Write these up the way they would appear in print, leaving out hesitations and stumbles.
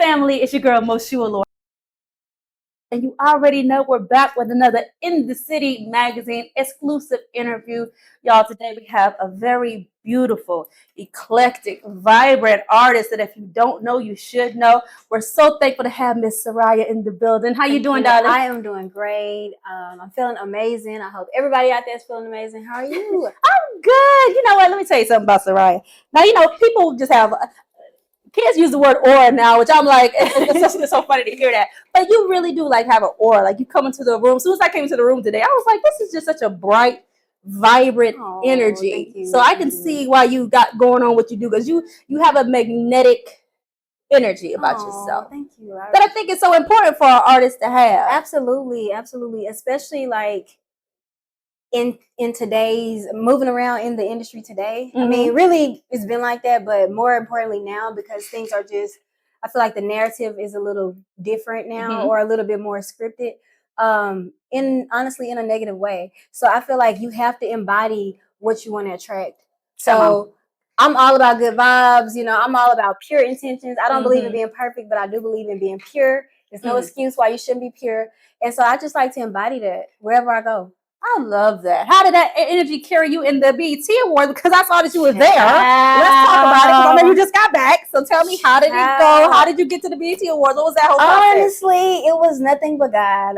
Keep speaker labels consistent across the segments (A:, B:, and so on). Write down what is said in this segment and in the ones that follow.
A: family? It's your girl, Suryah. And you already know we're back with another In the City magazine exclusive interview. Y'all, today we have a very beautiful, eclectic, vibrant artist that if you don't know, you should know. We're so thankful to have Miss Suryah in the building. How you doing, darling?
B: I am doing great. I'm feeling amazing. I hope everybody out there is feeling amazing. How are you?
A: I'm good. You know what? Let me tell you something about Suryah. Now, people just have kids use the word aura now, which I'm like, it's so funny to hear that. But you really do like have an aura. Like you come into the room. As soon as I came into the room today, I was like, this is just such a bright, vibrant energy. So I can see why you got going on what you do, because you have a magnetic energy about yourself.
B: Thank you.
A: That I think is so important for our artists to have.
B: Absolutely, absolutely. Especially like in today's moving around in the industry today. I mean, really it's been like that, but more importantly now, because things are just, I feel like the narrative is a little different now, or a little bit more scripted, honestly in a negative way. So I feel like you have to embody what you want to attract. So I'm all about good vibes, I'm all about pure intentions. I don't believe in being perfect, but I do believe in being pure. There's no excuse why you shouldn't be pure. And so I just like to embody that wherever I go.
A: I love that. How did that energy carry you in the BET Awards? Because I saw that you were there. Let's talk about it, because I know you just got back. So tell me, how did it go? How did you get to the BET Awards? What was that whole process?
B: Honestly, it was nothing but God.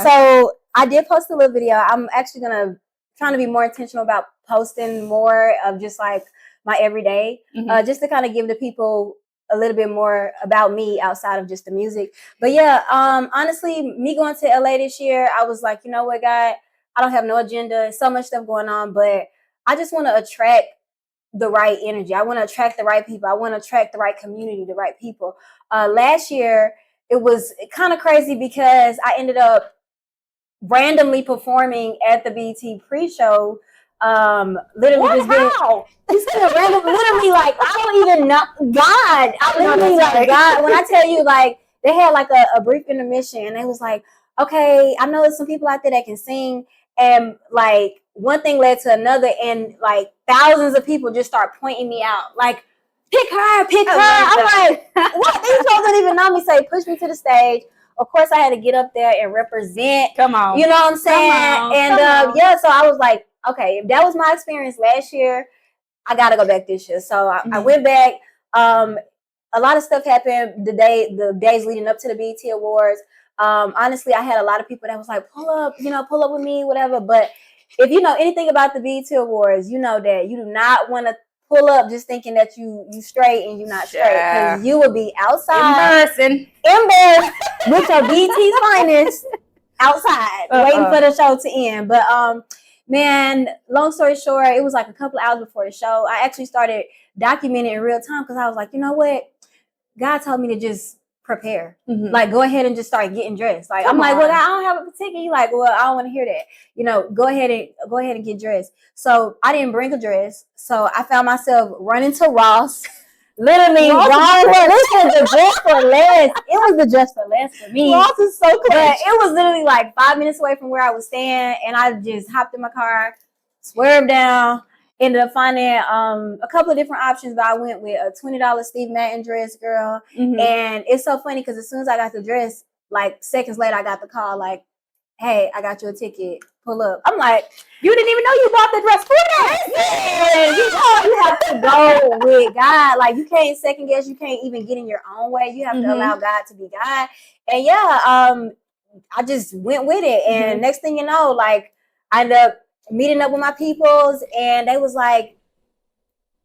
B: So I did post a little video. I'm actually trying to be more intentional about posting more of just like my everyday, just to kind of give the people a little bit more about me outside of just the music. But yeah, honestly, me going to LA this year, I was like, you know what, God, I don't have no agenda. So much stuff going on, but I just want to attract the right energy. I want to attract the right people. I want to attract the right community, the right people. Last year, it was kind of crazy because I ended up randomly performing at the BT pre-show. Literally literally like, I don't even know God. I literally like God. When I tell you, like, they had like a brief intermission, and they was like, okay, I know there's some people out there that can sing. And like one thing led to another, and like thousands of people just start pointing me out, like, pick her, pick her. I'm like, what? These folks don't even know me. Say, push me to the stage. Of course, I had to get up there and represent.
A: Come on,
B: you know what I'm saying? Yeah, so I was like, okay, if that was my experience last year, I gotta go back this year. So I went back. A lot of stuff happened the days leading up to the BET Awards. Honestly, I had a lot of people that was like, pull up with me, whatever. But if you know anything about the BET Awards, you know that you do not want to pull up just thinking that you straight and you're not straight, because you will be outside embarrassed with your BET finest outside waiting for the show to end. But man, long story short, it was like a couple of hours before the show. I actually started documenting in real time, because I was like, you know what? God told me to just prepare. Like, go ahead and just start getting dressed. Like, I'm like, well, I don't have a ticket. You like, well, I don't want to hear that. Go ahead and get dressed. So I didn't bring a dress. So I found myself running to Ross. Literally, Ross was the dress for less. It was the dress for less for me.
A: Ross is so close.
B: But it was literally like 5 minutes away from where I was staying, and I just hopped in my car, swerved down. Ended up finding a couple of different options, but I went with a $20 Steve Madden dress, girl. And it's so funny because as soon as I got the dress, like seconds later, I got the call like, hey, I got you a ticket. Pull up. I'm like,
A: you didn't even know you bought the dress for that.
B: You have to go with God. Like, you can't second guess. You can't even get in your own way. You have to allow God to be God. And yeah, I just went with it. And next thing you know, like, I ended up meeting up with my peoples, and they was like,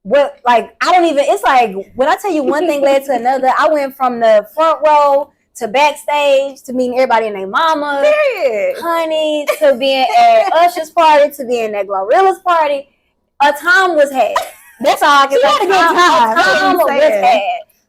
B: what, like, I don't even, it's like, when I tell you one thing led to another, I went from the front row to backstage to meeting everybody and their mama, honey, to being at Usher's party, to being at Glorilla's party. A time was had. That's all I can say. A time was had.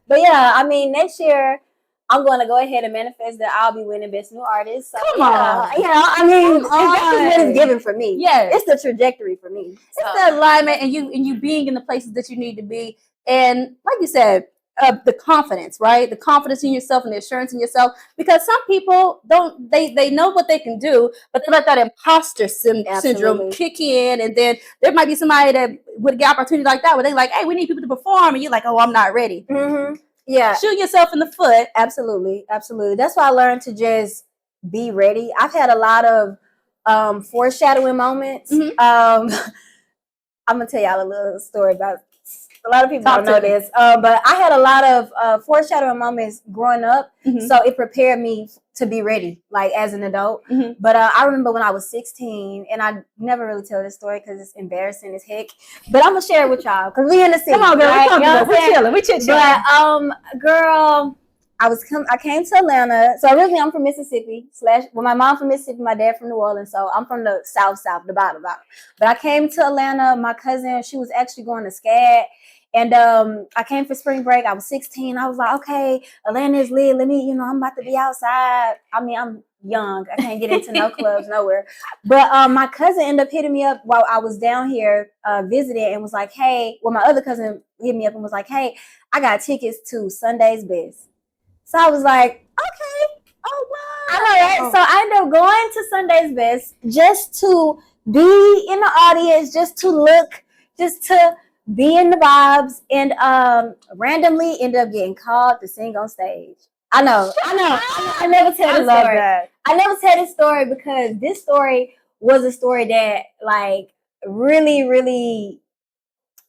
B: But yeah, I mean, next year, I'm going to go ahead and manifest that I'll be winning Best New Artist. So,
A: Come on.
B: I mean, that's what it's given for me.
A: Yes.
B: It's the trajectory for me.
A: It's the alignment, and you being in the places that you need to be. And like you said, the confidence, right? The confidence in yourself and the assurance in yourself. Because some people don't, they know what they can do, but they let that imposter syndrome kick in. And then there might be somebody that would get opportunity like that where they're like, hey, we need people to perform. And you're like, oh, I'm not ready. shooting yourself in the foot.
B: Absolutely. That's why I learned to just be ready. I've had a lot of foreshadowing moments. I'm gonna tell y'all a little story about. A lot of people don't know this, but I had a lot of foreshadowing moments growing up, so it prepared me to be ready, like as an adult. But I remember when I was 16, and I never really tell this story because it's embarrassing as heck. But I'm gonna share it with y'all because we in the city. Come on, girl, right?
A: We're chilling, we chit chatting.
B: But girl, I came to Atlanta. So originally I'm from Mississippi. My mom from Mississippi, my dad from New Orleans. So I'm from the south, the bottom. But I came to Atlanta. My cousin, she was actually going to SCAD. And I came for spring break. I was 16. I was like, okay, Atlanta is lit. Let me, I'm about to be outside. I mean, I'm young. I can't get into no clubs, nowhere. But my cousin ended up hitting me up while I was down here visiting and was like, hey, my other cousin hit me up and was like, hey, I got tickets to Sunday's Best. So I was like, okay. Oh, wow. I know, right? So I ended up going to Sunday's Best just to be in the audience, just to look, just to be in the vibes, and randomly ended up getting called to sing on stage. I know. I never tell this story. I never tell this story because this story was a story that like really, really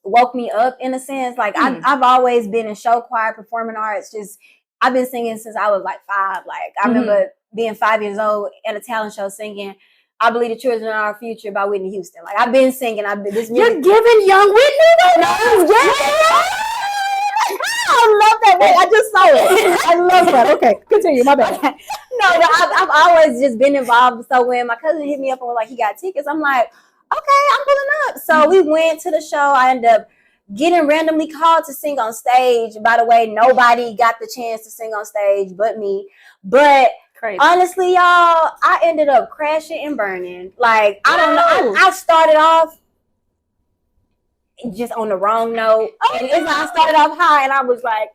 B: woke me up in a sense. Like I've always been in show choir, performing arts. Just I've been singing since I was like 5. Like I remember being 5 years old at a talent show singing I Believe the Children Are Our Future by Whitney Houston. Like I've been singing.
A: You're giving young Whitney that? I love that. Wait, I just saw it. I love that. Okay, continue. My bad.
B: No, I've always just been involved. So when my cousin hit me up and was like, he got tickets, I'm like, okay, I'm pulling up. So we went to the show. I ended up getting randomly called to sing on stage. By the way, nobody got the chance to sing on stage but me. But crazy. Honestly, y'all, I ended up crashing and burning. Like, I don't know. I started off just on the wrong note. And it's like I started off high and I was like,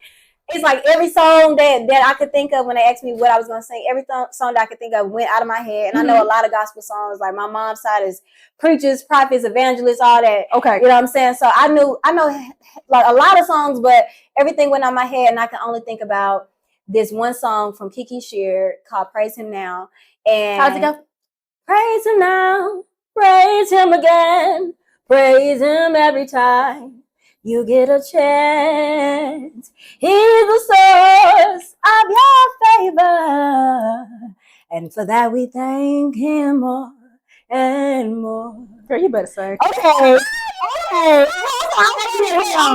B: it's like every song that I could think of when they asked me what I was going to sing, every song that I could think of went out of my head. And I know a lot of gospel songs. Like my mom's side is preachers, prophets, evangelists, all that. Okay. You know what I'm saying? So I know like a lot of songs, but everything went out of my head and I can only think about this one song from Kiki Shear called Praise Him Now. And how's it go? Praise Him now, praise Him again, praise Him every time you get a chance. He's the source of your favor, and for that we thank Him more and more.
A: Girl, you better sing.
B: Okay. I'm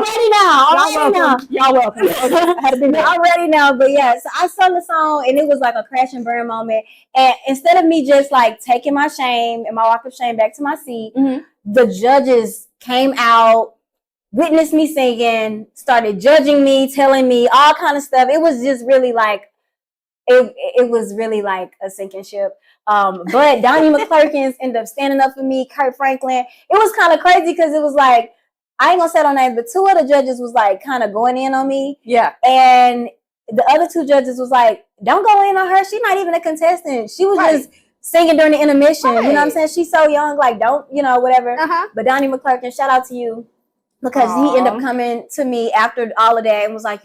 B: ready now.
A: Y'all welcome. I had to be
B: I'm ready now. But yeah, so I sung the song and it was like a crash and burn moment. And instead of me just like taking my shame and my walk of shame back to my seat, the judges came out, witnessed me singing, started judging me, telling me all kind of stuff. It was just really like, it was really like a sinking ship. But Donnie McClurkins ended up standing up for me, Kurt Franklin. It was kind of crazy because it was like, I ain't gonna say no names, but 2 of the judges was like kind of going in on me. Yeah. And the other 2 judges was like, don't go in on her. She's not even a contestant. She was just singing during the intermission. You know what I'm saying? She's so young, like don't, whatever. But Donnie McClurkin, shout out to you. Because he ended up coming to me after all of that and was like,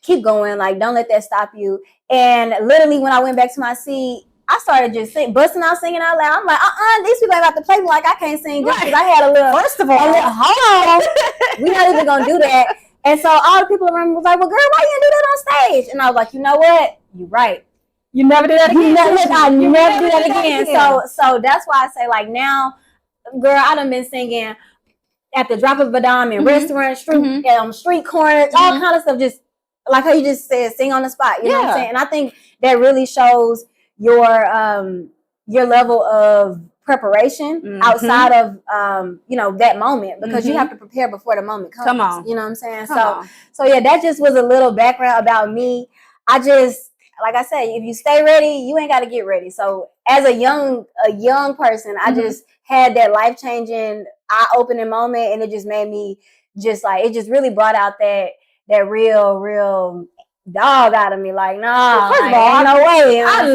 B: keep going. Like, don't let that stop you. And literally when I went back to my seat, I started just busting out singing out loud. I'm like, these people ain't about to play me like I can't sing just because I had a little.
A: First of all,
B: hold on. We're not even going to do that. And so all the people around me was like, well, girl, why you didn't do that on stage? And I was like, you know what? You're right.
A: You never do that again.
B: You never do that again. So that's why I say, like, now, girl, I done been singing at the drop of a dime in restaurants, street corners, all kind of stuff. Just like how you just said, sing on the spot. You know what I'm saying? And I think that really shows your level of preparation outside of that moment, because you have to prepare before the moment comes.
A: Come on.
B: You know what I'm saying? So yeah, that just was a little background about me. I just, like I said, if you stay ready, you ain't got to get ready. So as a young person, I just had that life-changing, eye-opening moment, and it just made me it just really brought out that real dog out of me. Like, nah, first of all, no way. I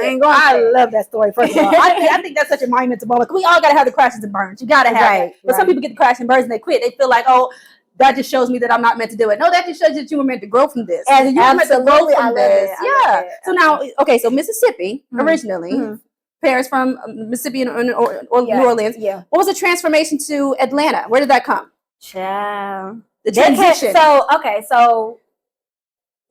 B: ain't going.
A: I love that story. First of all, I think that's such a monumental moment. We all gotta have the crashes and burns. You gotta have it. But some people get the crash and burns and they quit. They feel like, oh, that just shows me that I'm not meant to do it. No, that just shows that you were meant to grow from this.
B: And
A: you were meant to grow from this.
B: Yeah.
A: So now, okay, so Mississippi originally, parents from Mississippi or New Orleans.
B: Yeah.
A: What was the transformation to Atlanta? Where did that come?
B: Child.
A: The transition.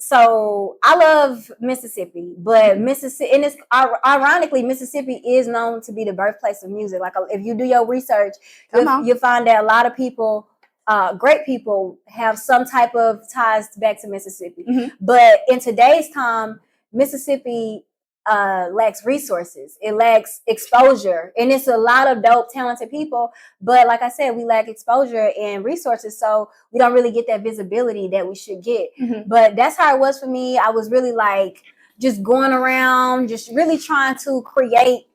B: So I love Mississippi, but Mississippi, and it's ironically, Mississippi is known to be the birthplace of music. Like if you do your research, you'll find that a lot of people, great people, have some type of ties back to Mississippi. But in today's time, Mississippi lacks resources. It lacks exposure, and it's a lot of dope, talented people. But like I said, we lack exposure and resources, so we don't really get that visibility that we should get. But that's how it was for me. I was really like just going around, just really trying to create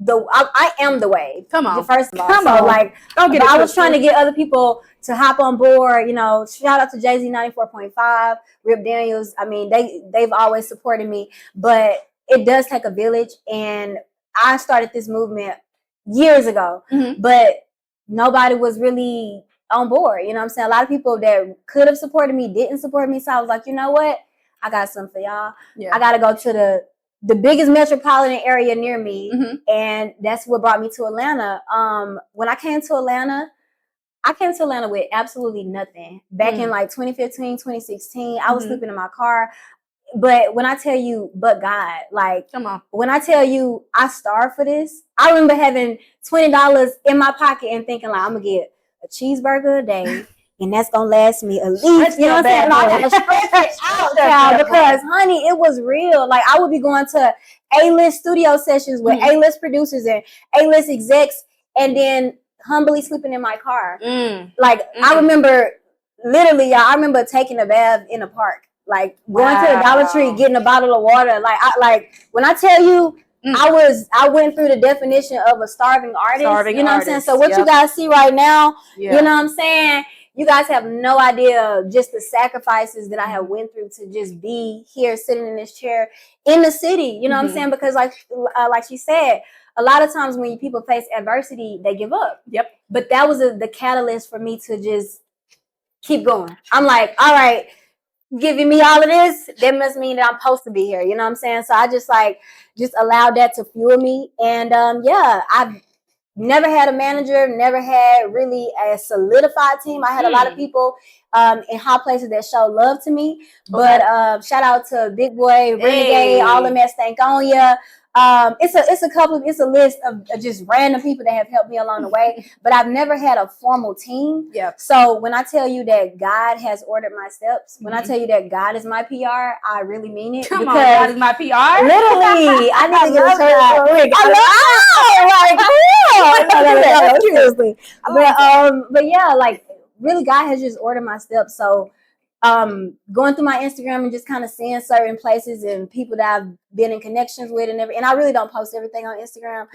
B: I am the wave.
A: Come on,
B: first of all. Like, I was trying to get other people to hop on board. You know, shout out to Jay-Z 94.5, Rip Daniels. I mean, they've always supported me, but it does take a village, and I started this movement years ago, but nobody was really on board. You know what I'm saying? A lot of people that could have supported me didn't support me, so I was like, you know what? I got something for y'all. Yeah. I got to go to the biggest metropolitan area near me, and that's what brought me to Atlanta. When I came to Atlanta with absolutely nothing. Back in like 2015, 2016, I was sleeping in my car. But when I tell you, but God, like, come on. When I tell you I starved for this, I remember having $20 in my pocket and thinking like, I'm gonna get a cheeseburger a day, and that's gonna last me at least. You know what I'm saying? I had to stretch it out, child, because honey, it was real. Like I would be going to A-list studio sessions with A-list producers and A-list execs, and then humbly sleeping in my car. Like I remember, literally, y'all. I remember taking a bath in a park. Like going to the Dollar Tree, getting a bottle of water. Like when I tell you, I went through the definition of a starving artist. You know what I'm saying? So what you guys see right now, you know what I'm saying? You guys have no idea just the sacrifices that I have went through to just be here sitting in this chair in the city. You know what I'm saying? Because like she said, a lot of times when people face adversity, they give up. Yep. But that was the catalyst for me to just keep going. I'm like, all right, giving me all of this, that must mean that I'm supposed to be here. You know what I'm saying? So I just allowed that to fuel me. And I've never had a manager, never had really a solidified team. I had a lot of people in high places that show love to me. But shout out to Big Boy, Renegade, all of them at Stankonia. It's a list of just random people that have helped me along the way, but I've never had a formal team. Yep. So when I tell you that God has ordered my steps, when I tell you that God is my PR, I really mean it. Come on, God is my PR. Literally, I need to get a church. I know. Seriously. But yeah, like really, God has just ordered my steps. So going through my Instagram and just kind of seeing certain places and people that I've been in connections with and I really don't post everything on Instagram.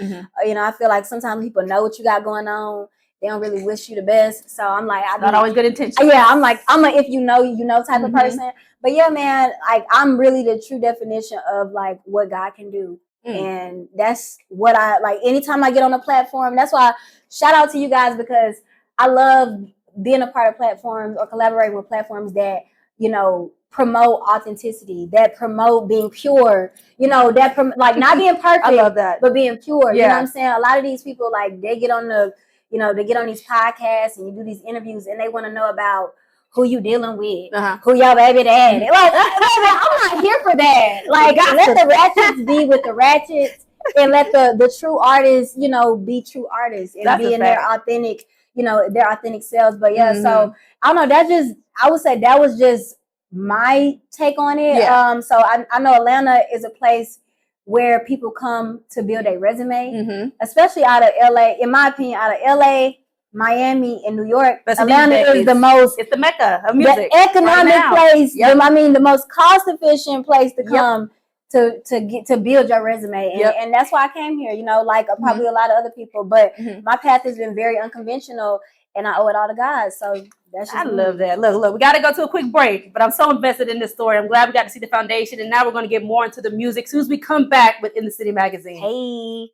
B: You know, I feel like sometimes people know what you got going on. They don't really wish you the best. So I'm like, not always good intention. Yeah, I'm a if you know type of person. But yeah, man, like I'm really the true definition of like what God can do. And that's what I like anytime I get on a platform. That's why shout out to you guys, because I love being a part of platforms or collaborating with platforms that, you know, promote authenticity, that promote being pure, you know, that like not being perfect, I love that, but being pure. You know what I'm saying? A lot of these people, like they get on these podcasts and you do these interviews and they want to know about who you dealing with, who your baby daddy. Like, I'm not here for that. Like, let the ratchets be with the ratchets and let the true artists, you know, be true artists and be in their authentic, you know, their authentic selves. But yeah, so I don't know, I would say that was just my take on it. So I know Atlanta is a place where people come to build a resume, especially out of LA. In my opinion, out of LA, Miami, and New York, Atlanta is the most, it's the mecca of music, the economic place. I mean, the most cost efficient place to come to build your resume, and that's why I came here. You know, like probably a lot of other people, but my path has been very unconventional, and I owe it all to God. So that's just love that. Look, we got to go to a quick break, but I'm so invested in this story. I'm glad we got to see the foundation, and now we're going to get more into the music as soon as we come back with In the City magazine. Hey.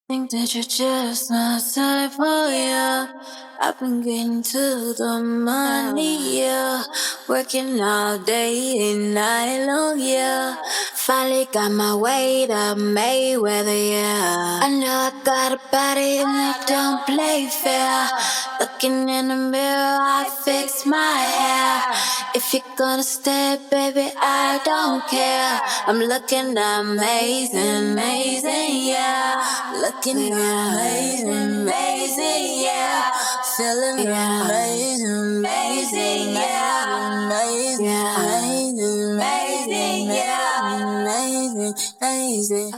C: Think that you're just my type, oh yeah. I've been getting to the money, yeah. Working all day and night long, yeah. Finally got my weight up, Mayweather, yeah. I know I got a body and I don't play fair. Looking in the mirror, I fix my hair. If you're gonna stay, baby, I don't care. I'm looking amazing, amazing, yeah. Looking amazing, amazing, yeah. Feeling amazing, amazing, yeah. Amazing, amazing, amazing, yeah. Amazing, amazing.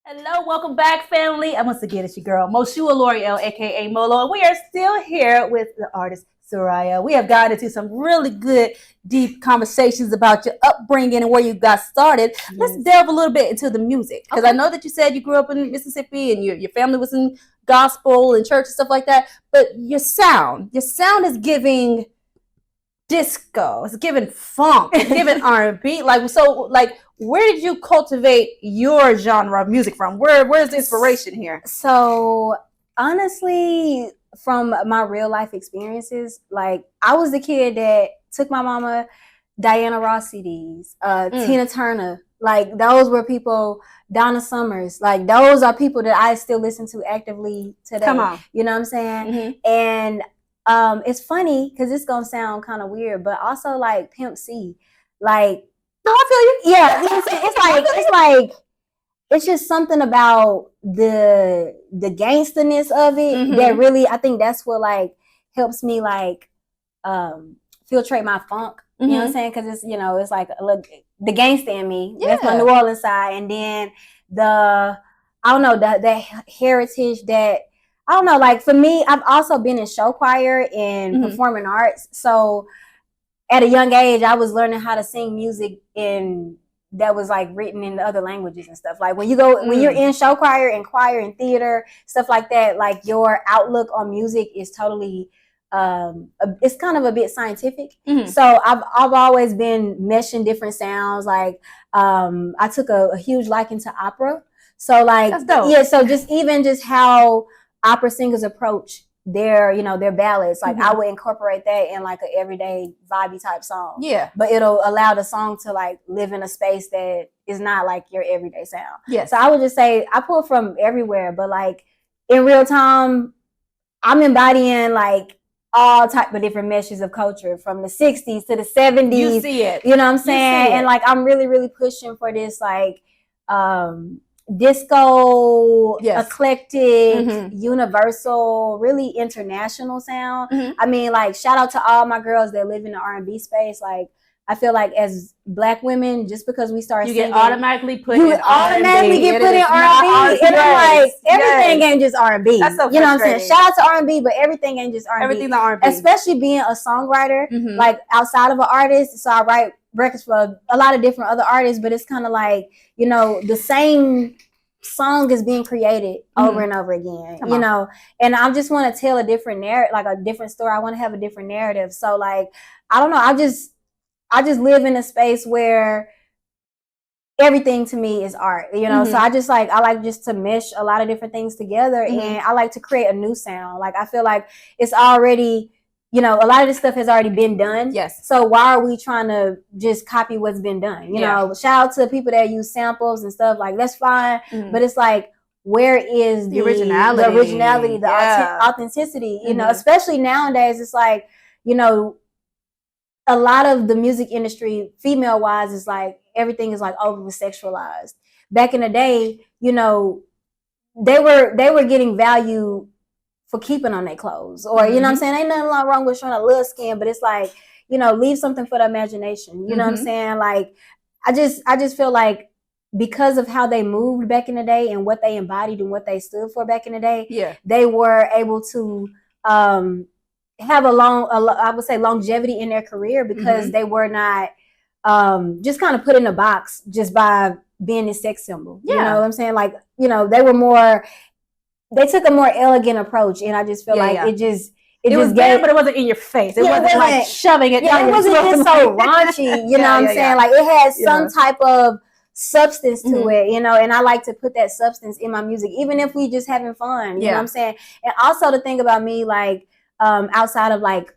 A: Hello, welcome back, family. And once again, it's your girl, Moshua L'Oreal, aka Molo, and we are still here with the artist Suryah. We have gotten into some really good, deep conversations about your upbringing and where you got started. Yes. Let's delve a little bit into the music, because I know that you said you grew up in Mississippi and your family was in gospel and church and stuff like that. But your sound is giving disco, it's giving funk, it's giving R&B. Where did you cultivate your genre of music from? Where's the inspiration here?
B: So honestly, from my real life experiences, like I was the kid that took my mama Diana Ross CDs, Tina Turner, like those were people, Donna Summers, like those are people that I still listen to actively today.
A: Come on.
B: You know what I'm saying?
A: Mm-hmm.
B: And it's funny because it's gonna sound kind of weird, but also like Pimp C, like
A: no, I feel
B: you. Yeah, it's like it's just something about the gangsterness of it that really, I think that's what like helps me like filtrate my funk. You know what I'm saying? Because it's, you know, it's like look, the gangster in me. Yeah. That's my New Orleans side, and then the heritage that. I don't know, like for me, I've also been in show choir and performing arts. So at a young age, I was learning how to sing music that was like written in other languages and stuff. Like when you're in show choir and theater, stuff like that, like your outlook on music is totally, it's kind of a bit scientific. So I've always been meshing different sounds. Like I took a huge liking to opera. So like, that's dope. Yeah, so just how opera singers approach their ballads, like I would incorporate that in like an everyday vibey type song. Yeah, but it'll allow the song to like live in a space that is not like your everyday sound. Yeah, so I would just say I pull from everywhere, but like in real time, I'm embodying like all type of different meshes of culture from the 60s to the 70s.
A: You see it,
B: you know what I'm saying? And like I'm really, really pushing for this like disco, eclectic, universal, really international sound. I mean, like shout out to all my girls that live in the R&B space. Like I feel like as Black women, just because we start singing,
A: you automatically get put in R&B.
B: And I'm like, everything ain't just R&B. That's so frustrating. You know what I'm saying? Shout out to R&B, but everything ain't just R&B.
A: Everything's R&B.
B: Especially being a songwriter, like outside of an artist. So I write records for a lot of different other artists, but it's kind of like, you know, the same song is being created over and over again, you know, and I just want to tell a different narrative, like a different story. I want to have a different narrative. So like, I don't know. I just live in a space where everything to me is art, you know? So I like just to mesh a lot of different things together, and I like to create a new sound. Like, I feel like it's already, you know, a lot of this stuff has already been done. Yes. So why are we trying to just copy what's been done? You know, shout out to people that use samples and stuff. Like, that's fine. But it's like, where is the originality, the authenticity, you know, especially nowadays. It's like, you know, a lot of the music industry, female wise, is like, everything is like over sexualized. Back in the day, you know, they were getting value for keeping on their clothes, or you know what I'm saying? Ain't nothing wrong with showing a little skin, but it's like, you know, leave something for the imagination. You know what I'm saying? Like, I just feel like because of how they moved back in the day and what they embodied and what they stood for back in the day, they were able to have I would say longevity in their career, because they were not just kind of put in a box just by being a sex symbol. You know what I'm saying? Like, you know, they took a more elegant approach, and I just feel like it was
A: there, but it wasn't in your face. It wasn't like shoving it.
B: Yeah, it wasn't just so raunchy. You know what I'm saying? Like, it had some type of substance to it, you know, and I like to put that substance in my music, even if we just having fun, you know what I'm saying? And also the thing about me, like, outside of like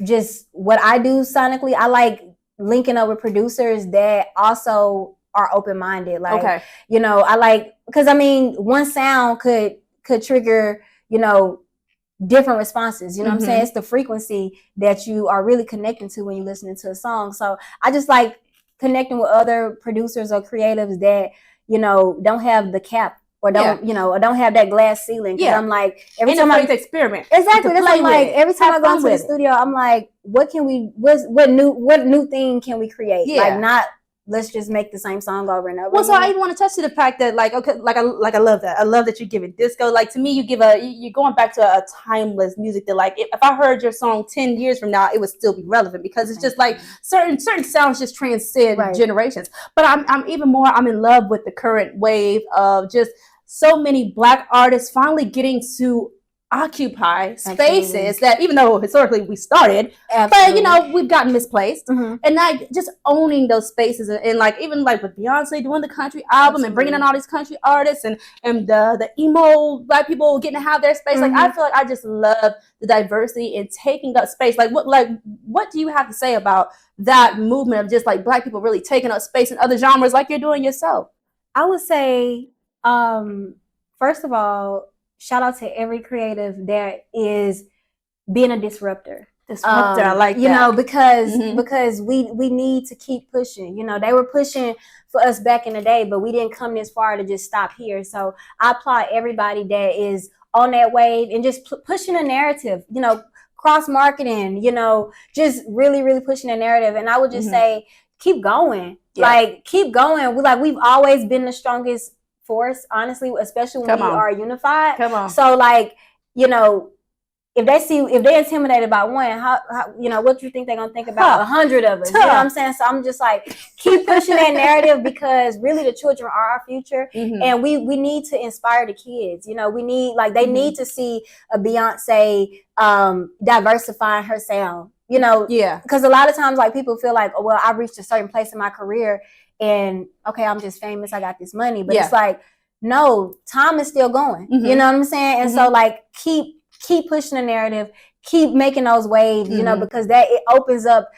B: just what I do sonically, I like linking up with producers that also are open-minded. Like, you know, I like, because I mean, one sound could trigger, you know, different responses. You know what I'm saying? It's the frequency that you are really connecting to when you're listening to a song. So I just like connecting with other producers or creatives that, you know, don't have the cap or don't, you know, or don't have that glass ceiling. Because I'm like, every time I experiment. Exactly. That's like every time I go into the studio, I'm like, what new thing can we create? Like, not let's just make the same song over and over.
A: Well, so I even want to touch to the fact that, like, okay, like I love that. I love that you give it disco. Like, to me, you're going back to a timeless music that, like, if I heard your song 10 years from now, it would still be relevant, because it's just like certain sounds just transcend generations. But I'm in love with the current wave of just so many Black artists finally getting to occupy spaces that, even though historically we started, but you know, we've gotten misplaced, and like just owning those spaces, and like even like with Beyonce doing the country album and bringing in all these country artists, and the emo Black people getting to have their space. Like, I feel like I just love the diversity and taking up space. Like what do you have to say about that movement of just like Black people really taking up space in other genres like you're doing yourself?
B: I would say, first of all, shout out to every creative that is being a disruptor.
A: I like that.
B: You know, because we need to keep pushing. You know, they were pushing for us back in the day, but we didn't come this far to just stop here. So I applaud everybody that is on that wave and just pushing a narrative, you know, cross marketing, you know, just really, really pushing a narrative. And I would just say, keep going. Like, keep going. We've always been the strongest force, honestly, especially when we are unified. So, like, you know, if they're intimidated by one, how you know, what do you think they're gonna think about 100 of us? You know what I'm saying? So I'm just like, keep pushing that narrative, because really the children are our future, and we need to inspire the kids. You know, we need, like, they need to see a Beyonce diversifying her sound. You know, because a lot of times, like, people feel like, oh, well, I reached a certain place in my career, and okay, I'm just famous, I got this money, but it's like, no, time is still going. You know what I'm saying? And so, like, keep pushing the narrative, keep making those waves, you know, because it opens up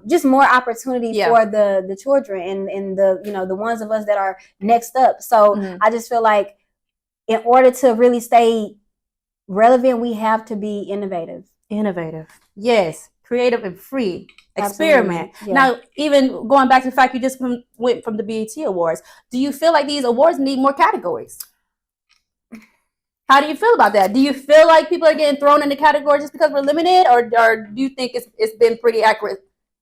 B: just more opportunity for the children and the, you know, the ones of us that are next up. So I just feel like in order to really stay relevant, we have to be innovative.
A: Yes. Creative and free. Experiment. Now, even going back to the fact you just went from the BET Awards, do you feel like these awards need more categories? How do you feel about that? Do you feel like people are getting thrown into categories just because we're limited, or do you think it's been pretty accurate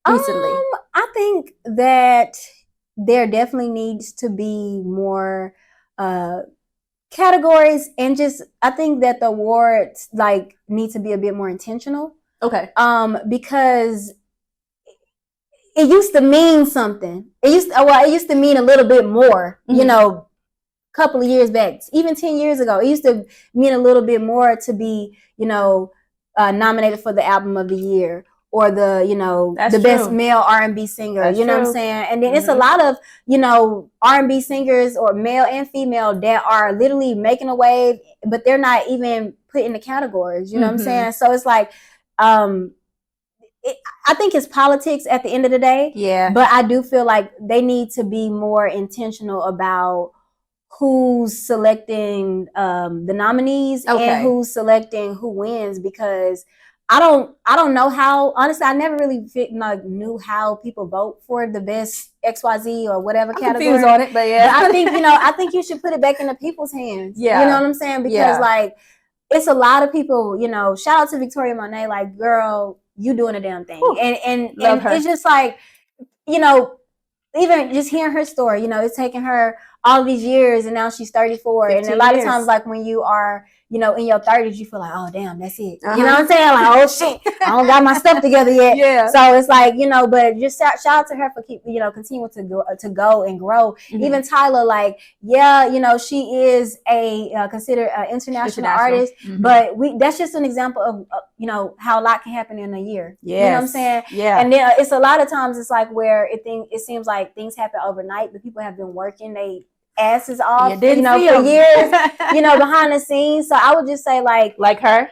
A: recently?
B: I think that there definitely needs to be more categories, and just, I think that the awards, like, need to be a bit more intentional. Because it used to mean something. It used to mean a little bit more, you know, couple of years back, even 10 years ago, it used to mean a little bit more to be, you know, nominated for the album of the year, or the, you know, best male R&B singer. You know what I'm saying? And then it's a lot of, you know, R&B singers, or male and female, that are literally making a wave, but they're not even put in the categories. You know what I'm saying? So it's like, I think it's politics at the end of the day. But I do feel like they need to be more intentional about who's selecting the nominees and who's selecting who wins, because I don't know how, honestly, I never really knew how people vote for the best XYZ or whatever category.
A: Confused on it, but
B: I think, you know, I think you should put it back into people's hands. You know what I'm saying? Because like, it's a lot of people, you know, shout out to Victoria Monet, like, girl, you doing a damn thing. And it's just like, you know, even just hearing her story, you know, it's taking her all these years, and now she's 34. And a lot of times,
A: years.
B: like when you are, in your 30s, you feel like, oh damn, that's it. You know what I'm saying? Like, oh shit, I don't got my stuff together yet.
A: Yeah.
B: So it's like, but just shout out to her for continuing to go and grow. Even Tyler, like, she is considered an international artist, but that's just an example of how a lot can happen in a year.
A: Yes.
B: You know what I'm saying?
A: Yeah.
B: And then it's a lot of times it's like where it seems like things happen overnight, but people have been working they asses off, for years, behind the scenes. So I would just say like
A: her.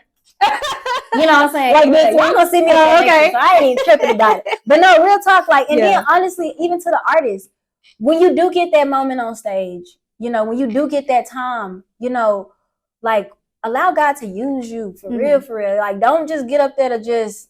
B: You know what I'm saying?
A: Like this,
B: y'all gonna see me okay. So I ain't even tripping about it. But no, real talk, like, and then honestly, even to the artists, when you do get that moment on stage, when you do get that time, like, allow God to use you for real. Like, don't just get up there to just,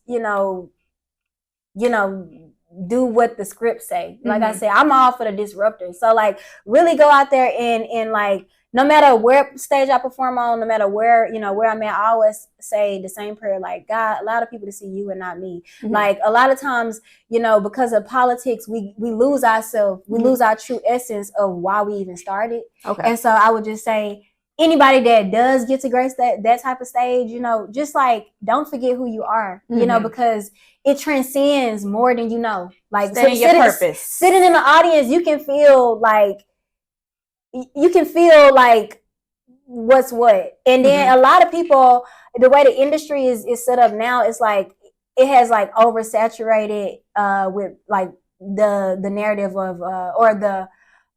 B: do what the script say. Like I said, I'm all for the disruptor. So like, really go out there and like, no matter where stage I perform on, no matter where, where I'm at, I always say the same prayer, like, God, allow the people to see you and not me. Like, a lot of times, because of politics, we lose ourselves. We lose our true essence of why we even started.
A: Okay.
B: And so I would just say, anybody that does get to grace that type of stage, just like, don't forget who you are, because it transcends more than you know. Like,
A: your purpose.
B: Sitting in the audience, you can feel like what's what. And then a lot of people, the way the industry is set up now, it's like it has like oversaturated with like the narrative of or the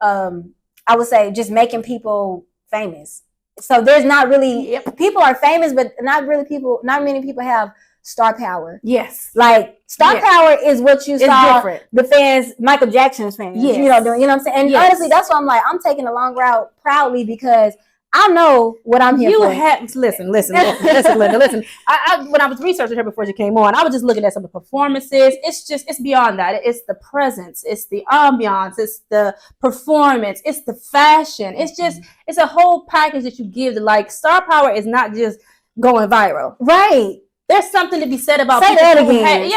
B: I would say just making people famous. So there's not really people are famous, but not many people have star power.
A: Yes.
B: Like, star power is what you saw
A: different.
B: The fans, Michael Jackson's fans, doing, you know what I'm saying? And honestly, that's why I'm like, I'm taking the long route proudly because I know what I'm here for.
A: Listen, Linda. I when I was researching her before she came on, I was just looking at some of the performances. It's beyond that. It's the presence. It's the ambiance. It's the performance. It's the fashion. It's a whole package that you give. Like, star power is not just going viral.
B: Right.
A: There's something to be said about
B: Say that again.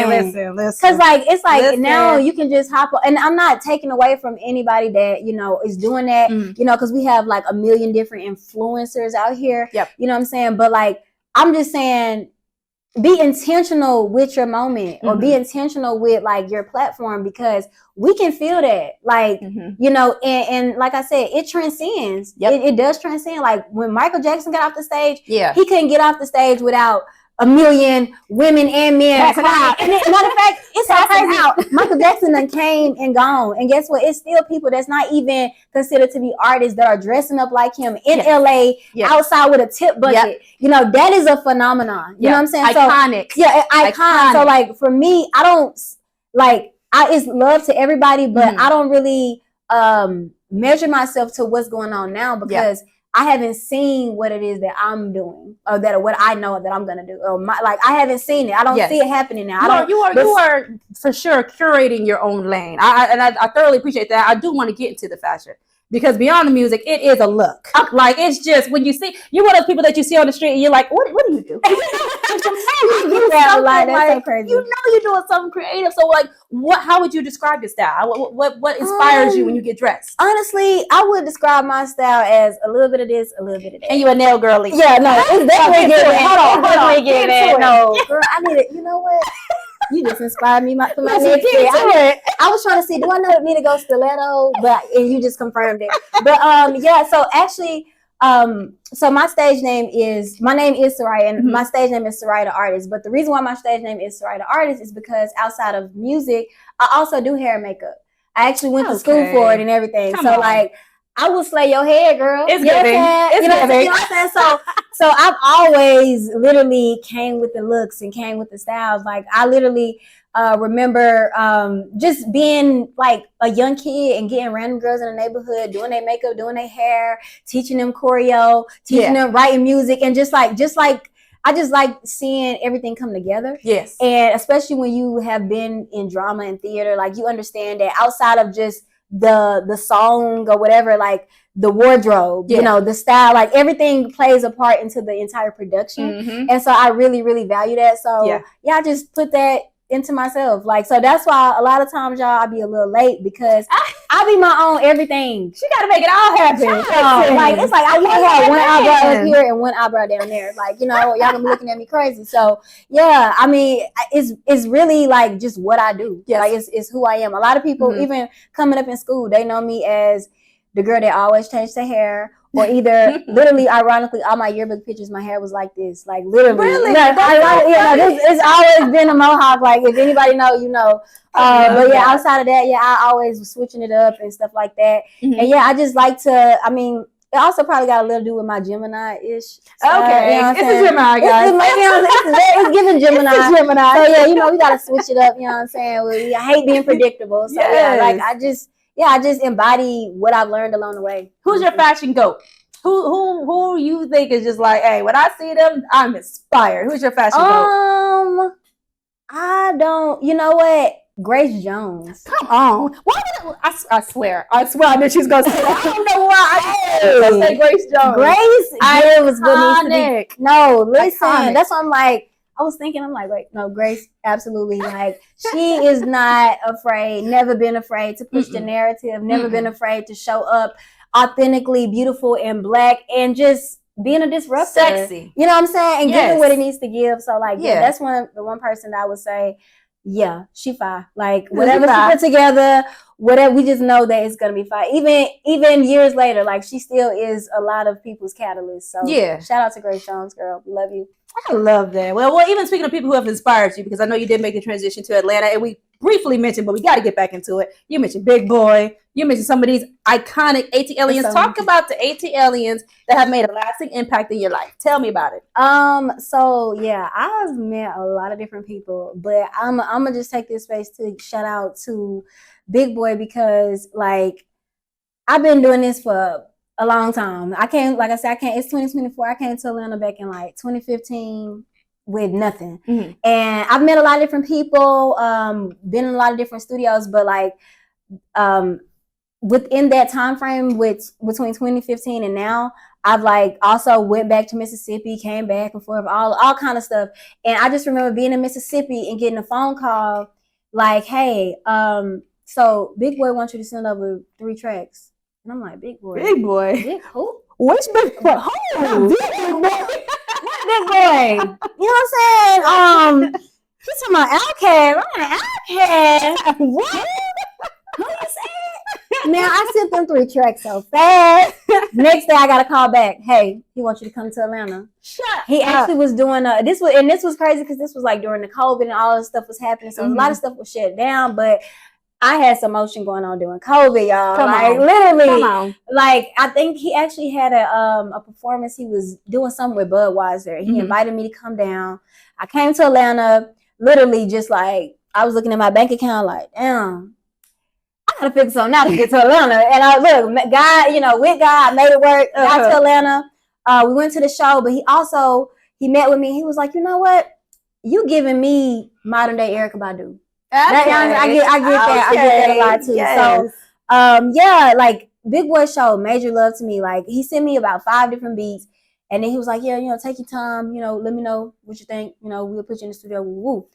A: Listen.
B: Because like, it's like now you can just hop on, and I'm not taking away from anybody that is doing that. Because we have like a million different influencers out here.
A: Yep.
B: You know what I'm saying? But like, I'm just saying, be intentional with your moment, or be intentional with like your platform, because we can feel that, like, and like I said, it transcends. It does transcend. Like, when Michael Jackson got off the stage, he couldn't get off the stage without a million women and men crying. And matter of fact, it's so crazy out. Michael Jackson done came and gone, and guess what? It's still people that's not even considered to be artists that are dressing up like him in LA outside with a tip bucket. That is a phenomenon. You know what I'm saying?
A: Iconic.
B: So, iconic. So like, for me, I don't like. It's love to everybody, but I don't really measure myself to what's going on now, because I haven't seen what it is that I'm doing, or that what I know that I'm gonna do. Or I haven't seen it. I don't see it happening now.
A: You are for sure curating your own lane. I thoroughly appreciate that. I do want to get into the fashion, because beyond the music, it is a look. Like, it's just, when you see, you're one of those people that you see on the street and you're like, what do you do?
B: That's so crazy.
A: You're doing something creative. So like, how would you describe your style? What inspires you when you get dressed?
B: Honestly, I would describe my style as a little bit of this, a little bit of that.
A: And you a nail girly.
B: Yeah, no, it's definitely getting it. Hold on. No, girl, I need it. You know what? You just inspired me for my next day. I was trying to see, do I need to go stiletto? And you just confirmed it. But so actually, so my name is Suryah, and my stage name is Suryah the Artist. But the reason why my stage name is Suryah the Artist is because outside of music, I also do hair and makeup. I actually went to school for it and everything.
A: Come on.
B: Like, I will slay your hair, girl.
A: It's giving.
B: You know what I'm saying? So I've always literally came with the looks and came with the styles. Like, I literally remember just being like a young kid and getting random girls in the neighborhood, doing their makeup, doing their hair, teaching them choreo, teaching them writing music, and just like I just like seeing everything come together.
A: Yes. And
B: especially when you have been in drama and theater, like, you understand that outside of just the song or whatever, like the wardrobe, the style, like everything plays a part into the entire production. And so I really, really value that. So I just put that into myself. Like, so that's why a lot of times, y'all, I be a little late because I be my own everything.
A: She got to make it all happen.
B: Like, it's like I can't have one eyebrow up here and one eyebrow down there. Like, you know, y'all gonna be looking at me crazy. So yeah, I mean, it's really like just what I do.
A: Yes.
B: Like, it's who I am. A lot of people, even coming up in school, they know me as the girl that always changed her hair. Or either literally, ironically, all my yearbook pictures, my hair was like this, like literally.
A: Really?
B: Like, it's always been a mohawk. Like, if anybody know, you know. But yeah, outside of that, yeah, I always was switching it up and stuff like that. And yeah, I just like to. I mean, it also probably got a little to do with my Gemini-ish.
A: Okay,
B: you know
A: it's a Gemini, guys.
B: It's giving Gemini.
A: It's a Gemini.
B: So yeah, you know, we gotta switch it up. You know what I'm saying? I hate being predictable. So yeah, like I just embody what I've learned along the way.
A: Who's your fashion goat? Who you think is just like, hey, when I see them, I'm inspired. Who's your fashion goat?
B: I don't. You know what? Grace Jones.
A: Come on. Why would I swear I knew she was gonna say that. I don't know why I say Grace Jones.
B: Grace was what needs to be. No, listen.
A: Iconic.
B: That's what I'm like. I was thinking, I'm like, wait, no, Grace, absolutely. Like, she is not afraid, never been afraid to push the narrative, never been afraid to show up authentically beautiful and black and just being a disruptor.
A: Sexy.
B: You know what I'm saying? And giving what it needs to give. So, like, yeah, that's the one person that I would say, yeah, she fine. Like, whatever she put together, whatever, we just know that it's gonna be fine. Even years later, like, she still is a lot of people's catalyst. So yeah, shout out to Grace Jones, girl. We love you.
A: I love that. Well, even speaking of people who have inspired you, because I know you did make the transition to Atlanta, and we briefly mentioned, but we got to get back into it. You mentioned Big Boy. You mentioned some of these iconic ATLians. Talk about the ATLians that have made a lasting impact in your life. Tell me about it.
B: So yeah, I've met a lot of different people, but I'm gonna just take this space to shout out to Big Boy because, like, I've been doing this for a long time. I came, like I said, it's 2024. I came to Atlanta back in like 2015 with nothing. And I've met a lot of different people, been in a lot of different studios, but like within that time frame between 2015 and now, I've like also went back to Mississippi, came back and forth, all kind of stuff. And I just remember being in Mississippi and getting a phone call like, hey, so Big Boy wants you to send over 3 tracks. And I'm like, Big Boy.
A: Big Boy.
B: Big who?
A: Which Big Boy?
B: Who? Big Boy. Big Boy. You know what I'm saying? He's talking about Outkast. I'm like, Outkast? What? Who you saying? Man, I sent them 3 tracks so fast. Next day, I got a call back. Hey, he wants you to come to Atlanta. He actually was doing this was crazy because this was like during the COVID and all this stuff was happening. So a lot of stuff was shut down, but I had some motion going on during COVID, y'all. Literally. Like, I think he actually had a performance. He was doing something with Budweiser. He invited me to come down. I came to Atlanta, literally just like, I was looking at my bank account like, damn, I gotta figure something out to get to Atlanta. And I look, God, with God, made it work. Got to Atlanta. We went to the show, but he met with me. He was like, you know what? You giving me modern day Erykah Badu. I get that a lot too. Yes. So, yeah, like Big Boy showed major love to me. Like, he sent me about 5 different beats, and then he was like, "Yeah, take your time. Let me know what you think. We'll put you in the studio." Woo,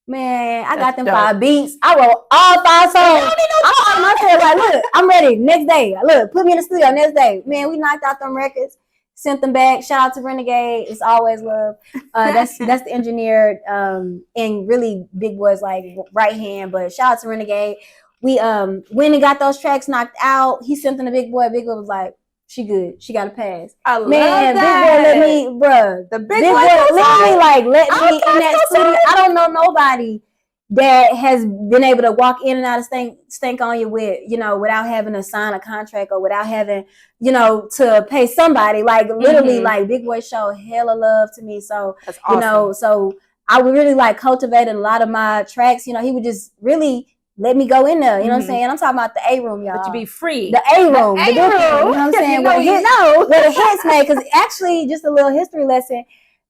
B: man, I got them dope. 5 beats. I wrote all 5 songs. I told myself, like, look, I'm ready. Next day, look, put me in the studio. Next day, man, we knocked out them records. Sent them back. Shout out to Renegade. It's always love. That's the engineer and really Big Boy's like right hand. But shout out to Renegade. We went and got those tracks knocked out. He sent them to Big Boy. Big Boy was like, she good. She got a pass.
A: I love that.
B: Big Boy let me, bruh.
A: The Big
B: Boy literally like let me in that studio. I don't know nobody that has been able to walk in and out of stank on you with, without having to sign a contract or without having, to pay somebody. Like, literally, like, Big Boy showed hella love to me. So, that's awesome. So I would really like cultivated a lot of my tracks. He would just really let me go in there. You know what I'm saying? I'm talking about the A-room, y'all.
A: But you be free.
B: The A-room. The big room. You know what I'm saying? Where the hits made. Because actually, just a little history lesson,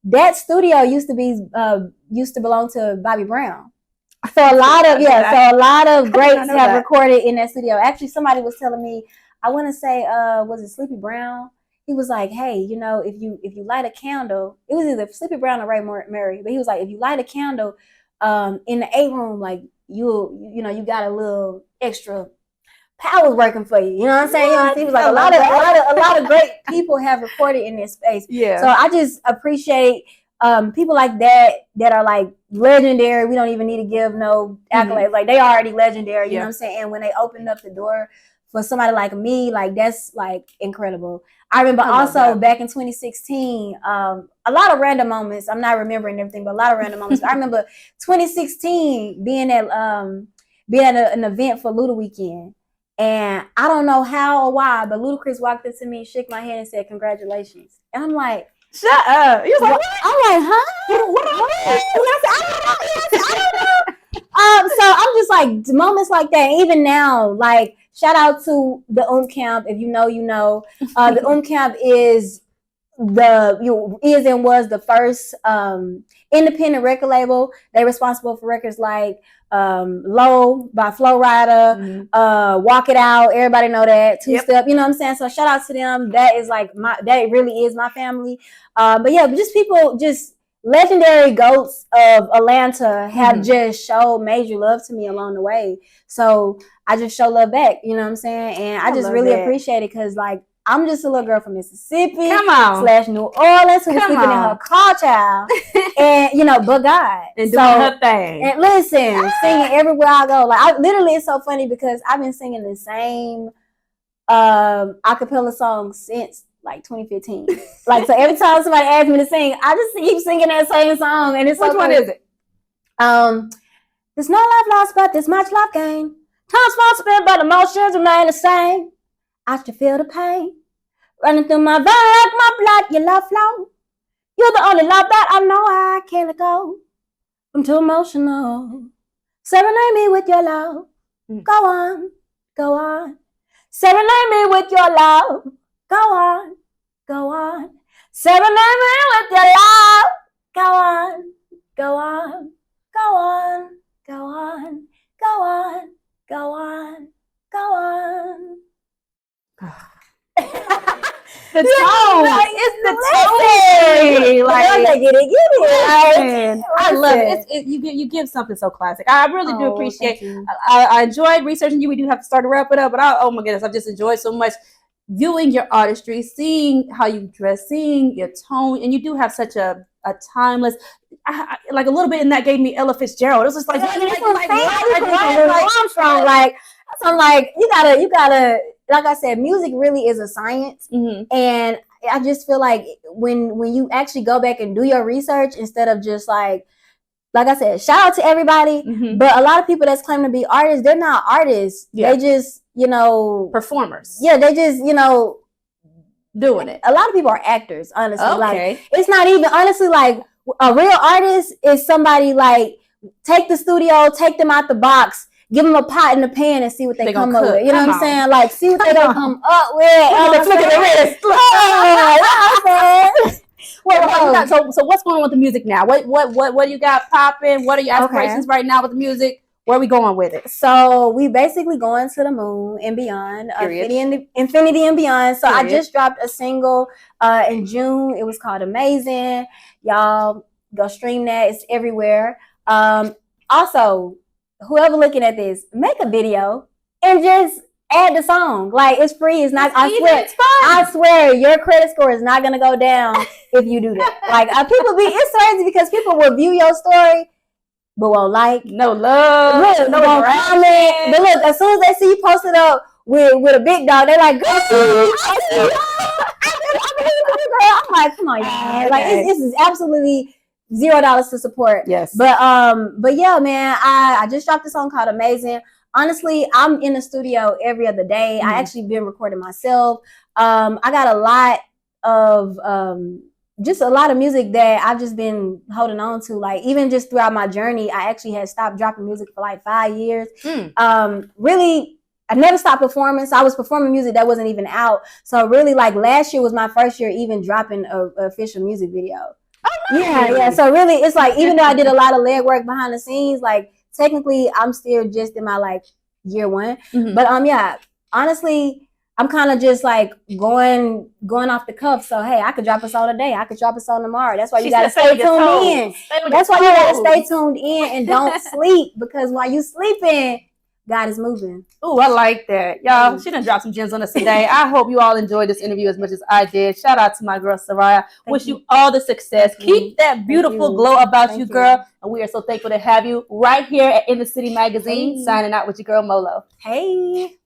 B: that studio used to belong to Bobby Brown. So a lot of greats have recorded in that studio. Actually, somebody was telling me, I want to say, was it Sleepy Brown? He was like, hey, if you light a candle, it was either Sleepy Brown or Ray Murray, but he was like, if you light a candle, in the A room, like you got a little extra powers working for you. You know what I'm saying? You know, it seems like a lot of great people have recorded in this space.
A: Yeah.
B: So I just appreciate people like that are like legendary. We don't even need to give no accolades. Like they already legendary. You know what I'm saying? And when they opened up the door for somebody like me, like that's like incredible. I remember also back in 2016, a lot of random moments. I'm not remembering everything, but a lot of random moments. I remember 2016 being at an event for Luda Weekend. And I don't know how or why, but Ludacris walked into me, shook my hand, and said, "Congratulations." And I'm like,
A: "Shut up!" He was like,
B: "I'm like, huh? What?" I don't know. So I'm just like moments like that. Even now, like shout out to the Camp. If you know, you know. The Camp is was the first independent record label. They're responsible for records like Low by Flo Rida, Walk It Out, everybody know that, Two Step, you know what I'm saying? So shout out to them. That is like that really is my family. But yeah, just people, just legendary goats of Atlanta have just showed major love to me along the way. So I just show love back, you know what I'm saying? And I just really appreciate it because like I'm just a little girl from Mississippi / New Orleans who was sleeping in her car, child. And but God.
A: And doing her thing.
B: And listen, singing everywhere I go. Like I literally, it's so funny because I've been singing the same acapella song since like 2015. Like so every time somebody asks me to sing, I just keep singing that same song. And it's
A: Which one is it?
B: There's no life lost, but there's much life gained. Time's well spent, but emotions remain the same. I still feel the pain running through my veins like my blood. Your love flow. You're the only love that I know I can't let go. I'm too emotional. Serenade me with your love. Go on, go on. Serenade me with your love. Go on, go on. Serenade me with your love. Go on, go on, go on, go on, go on, go on, go on.
A: The tone, it's the tone.
B: Like, get it.
A: I love it. You give something so classic. I really do appreciate. I enjoyed researching you. We do have to start to wrap it up, but oh my goodness, I've just enjoyed so much viewing your artistry, seeing how you dress, seeing your tone, and you do have such a timeless. Like a little bit, and that gave me Ella Fitzgerald. It was just like
B: Armstrong. Like I'm like you gotta. Like I said, music really is a science, and I just feel like when you actually go back and do your research instead of just like I said, shout out to everybody, but a lot of people that's claiming to be artists, they're not artists. They just
A: performers.
B: Yeah, they just
A: doing it.
B: A lot of people are actors, honestly. Okay. Like it's not even honestly like a real artist is somebody like take the studio, take them out the box. Give them a pot in the pan and see what they come up with. You know what I'm saying? Like, see what they're going to come up with.
A: Look at the wrist. So what's going on with the music now? What do you got popping? What are your aspirations right now with the music? Where are we going with it?
B: So we basically going to the moon and beyond. Infinity and beyond. So I just dropped a single in June. It was called Amazing. Y'all go stream that. It's everywhere. Also, whoever looking at this, make a video and just add the song. Like it's free. It's not. I swear, your credit score is not gonna go down if you do that. Like it's crazy because people will view your story, but won't like,
A: no love,
B: no comment. But look, as soon as they see you post it up with a big dog, they're like, "Girl, I'm like, come on, y'all. Like this is absolutely $0 to support."
A: Yes.
B: But yeah, man, I just dropped a song called Amazing. Honestly, I'm in the studio every other day. I actually been recording myself. I got a lot of just a lot of music that I've just been holding on to. Like even just throughout my journey, I actually had stopped dropping music for like 5 years. Really, I never stopped performing. So I was performing music that wasn't even out. So really, like last year was my first year even dropping a official music video. Oh, nice. Yeah. So really, it's like even though I did a lot of legwork behind the scenes, like technically I'm still just in my like year one. But yeah, honestly, I'm kind of just like going off the cuff. So hey, I could drop a song today. I could drop a song tomorrow. That's why you gotta stay tuned in. That's why you gotta stay tuned in and don't sleep, because while you sleeping, God is moving.
A: Oh, I like that. Y'all, she done dropped some gems on us today. I hope you all enjoyed this interview as much as I did. Shout out to my girl, Suryah. Wish you all the success. Keep that beautiful glow about you, girl. And we are so thankful to have you right here at In the City Magazine, signing out with your girl, Molo.
B: Hey.